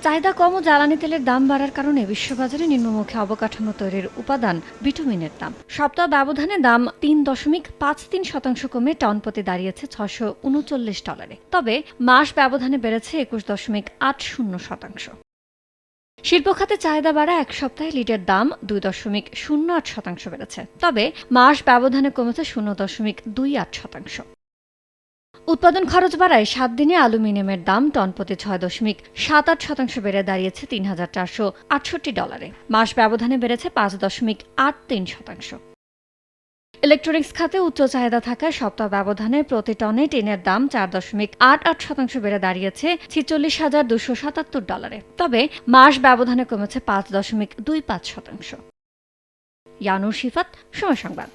চাহিদা কম ও জ্বালানি তেলের দাম বাড়ার কারণে বিশ্ববাজারে নিম্নমুখী অবকাঠামো তৈরির উপাদান বিটুমিনের দাম সপ্তাহ ব্যবধানে দাম ৩.৫৩% কমে টন প্রতি দাঁড়িয়েছে $৬৩৯। তবে মাস ব্যবধানে বেড়েছে ২১.৮০%। শিল্প খাতে চাহিদা বাড়া এক সপ্তাহে লিটার দাম ২.০৮% বেড়েছে, তবে মাস ব্যবধানে কমেছে ০.২৮%। উৎপাদন খরচ বাড়ায় ৭ দিনে অ্যালুমিনিয়ামের দাম টন প্রতি ৬.৭৮% বেড়ে দাঁড়িয়েছে $৩,৪৬৮। মাস ব্যবধানে বেড়েছে ৫.৮৩%। ইলেকট্রনিক্স খাতে উচ্চ চাহিদা থাকায় সপ্তাহ ব্যবধানে প্রতি টনে টিনের দাম ৪.৮৮% বেড়ে দাঁড়িয়েছে $৪৬,২৭৭। তবে মাস ব্যবধানে কমেছে ৫.২৫%। ইয়ানুর শিফাত, সময় সংবাদ।